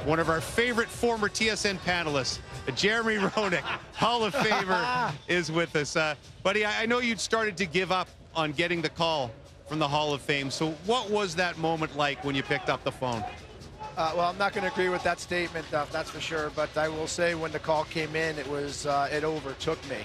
one of our favorite former TSN panelists, Jeremy Roenick, Hall of Famer, is with us. Buddy, I know you'd started to give up on getting the call from the Hall of Fame. So what was that moment like when you picked up the phone? Well, I'm not going to agree with that statement, that's for sure. But I will say when the call came in, it was it overtook me.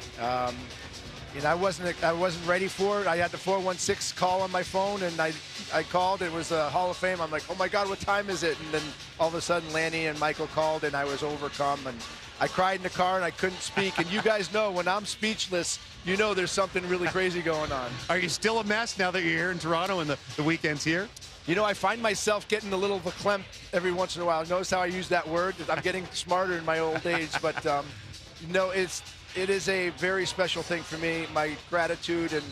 You know, I wasn't ready for it. I had the 416 call on my phone, and I called. It was the Hall of Fame. I'm like, oh my God, what time is it? And then all of a sudden, Lanny and Michael called, and I was overcome. And I cried in the car, and I couldn't speak. And you guys know when I'm speechless, you know there's something really crazy going on. Are you still a mess now that you're here in Toronto and the weekend's here? You know, I find myself getting a little verklempt every once in a while. Notice how I use that word? I'm getting smarter in my old age, but no, it is a very special thing for me. My gratitude and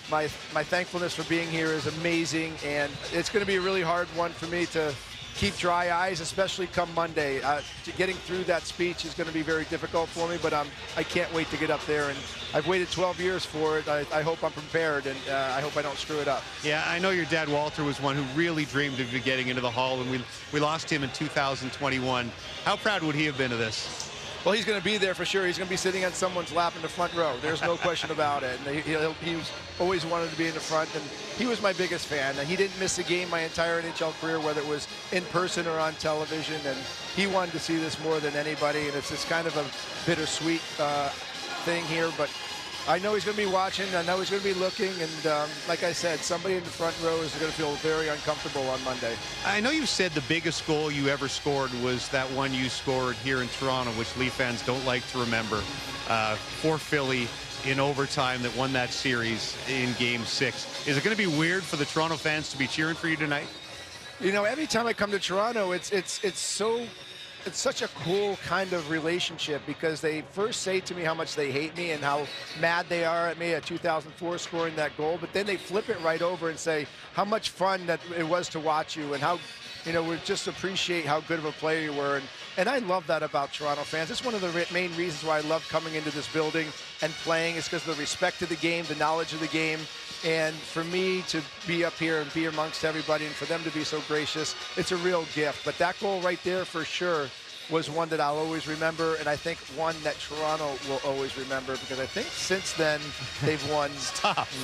my thankfulness for being here is amazing, and it's going to be a really hard one for me to keep dry eyes, especially come Monday. Getting through that speech is going to be very difficult for me, but I can't wait to get up there, and I've waited 12 years for it. I hope I'm prepared, and I hope I don't screw it up. Yeah, I know your dad, Walter, was one who really dreamed of you getting into the Hall, and we lost him in 2021. How proud would he have been of this? Well, he's going to be there for sure. He's going to be sitting on someone's lap in the front row. There's no question about it. And he's always wanted to be in the front, and he was my biggest fan. And he didn't miss a game my entire NHL career, whether it was in person or on television. And he wanted to see this more than anybody. And it's kind of a bittersweet thing here. But I know he's going to be watching. I know he's going to be looking. And like I said, somebody in the front row is going to feel very uncomfortable on Monday. I know you said the biggest goal you ever scored was that one you scored here in Toronto, which Leaf fans don't like to remember, for Philly in overtime that won that series in Game 6. Is it going to be weird for the Toronto fans to be cheering for you tonight? You know, every time I come to Toronto, it's such a cool kind of relationship, because they first say to me how much they hate me and how mad they are at me at 2004 scoring that goal, but then they flip it right over and say how much fun that it was to watch you, and how, you know, we just appreciate how good of a player you were. And I love that about Toronto fans. It's one of the main reasons why I love coming into this building and playing, is because of the respect of the game, the knowledge of the game. And for me to be up here and be amongst everybody, and for them to be so gracious, it's a real gift. But that goal right there for sure was one that I'll always remember, and I think one that Toronto will always remember, because I think since then they've won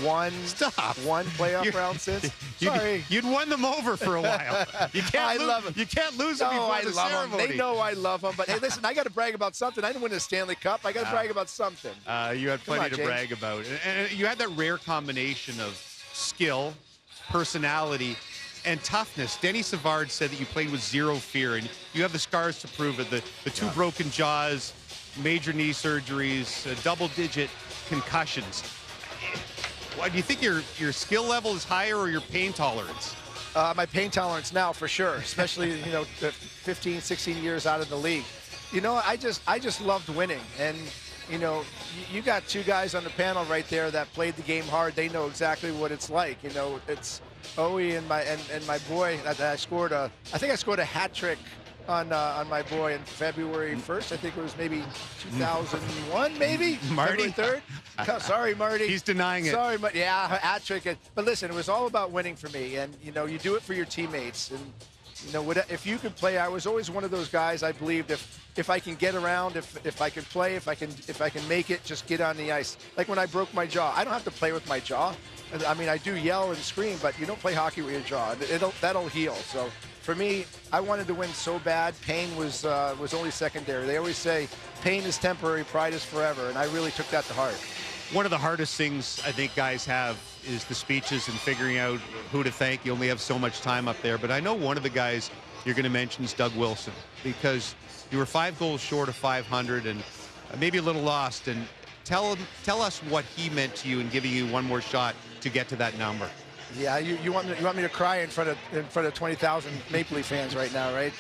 one playoff round since. Sorry. You'd won them over for a while. You can't love them. You can't lose them before the ceremony. They know I love them, but hey, listen, I got to brag about something. I didn't win a Stanley Cup. I got to brag about something. You had plenty to brag about. And you had that rare combination of skill, personality, and toughness. Denny Savard said that you played with zero fear, and you have the scars to prove it. The two broken jaws, major knee surgeries, double-digit concussions. Do you think your skill level is higher, or your pain tolerance? My pain tolerance now, for sure, especially, you know, 15, 16 years out of the league. You know, I just loved winning. And, you know, you got two guys on the panel right there that played the game hard. They know exactly what it's like. You know, it's Owie and my boy. I think I scored a hat trick on my boy in February 1st. I think it was maybe 2001, maybe Marty. February 3rd. Sorry, Marty. He's denying it. Sorry, but yeah, hat trick. But listen, it was all about winning for me, and you know, you do it for your teammates. And you know, if you can play, I was always one of those guys. I believed if I can get around, if I can play, if I can make it, just get on the ice. Like when I broke my jaw, I don't have to play with my jaw. I mean, I do yell and scream, but you don't play hockey with your jaw. That'll heal. So for me, I wanted to win so bad. Pain was only secondary. They always say pain is temporary, pride is forever, and I really took that to heart. One of the hardest things I think guys have is the speeches and figuring out who to thank. You only have so much time up there, but I know one of the guys you're going to mention is Doug Wilson, because you were 5 goals short of 500 and maybe a little lost. And tell us what he meant to you in giving you one more shot to get to that number. Yeah, you want me to cry in front of 20,000 Maple Leaf fans right now, right?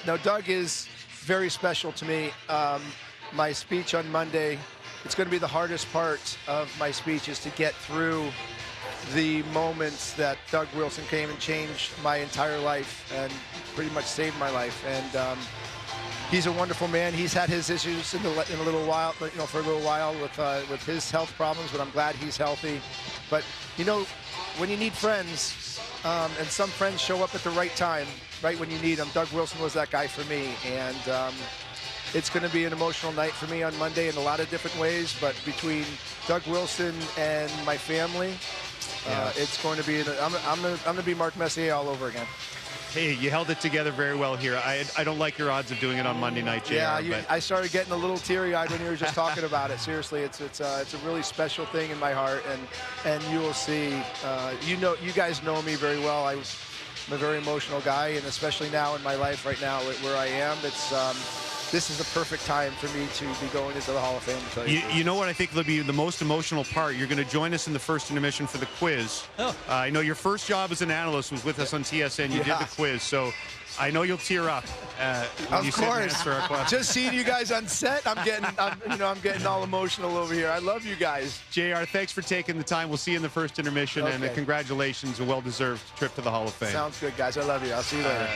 No, Doug is very special to me. My speech on Monday, it's going to be the hardest part of my speech, is to get through the moments that Doug Wilson came and changed my entire life and pretty much saved my life. And he's a wonderful man. He's had his issues in a little while, you know, for a little while with his health problems, but I'm glad he's healthy. But you know, when you need friends, and some friends show up at the right time, right when you need them. Doug Wilson was that guy for me, and it's going to be an emotional night for me on Monday in a lot of different ways, but between Doug Wilson and my family, it's going to be, I'm going to be Mark Messier all over again. Hey, you held it together very well here. I don't like your odds of doing it on Monday night, JR. Yeah, I started getting a little teary-eyed when you were just talking about it. Seriously, it's a really special thing in my heart, and you will see. You guys know me very well. I'm a very emotional guy, and especially now in my life right now where I am, this is the perfect time for me to be going into the Hall of Fame. To tell you know what I think will be the most emotional part? You're going to join us in the first intermission for the quiz. Oh. I know your first job as an analyst was with us on TSN. You did the quiz, so I know you'll tear up when you sit and answer our questions. Just seeing you guys on set, I'm getting all emotional over here. I love you guys. JR, thanks for taking the time. We'll see you in the first intermission, and congratulations, a well-deserved trip to the Hall of Fame. Sounds good, guys. I love you. I'll see you later.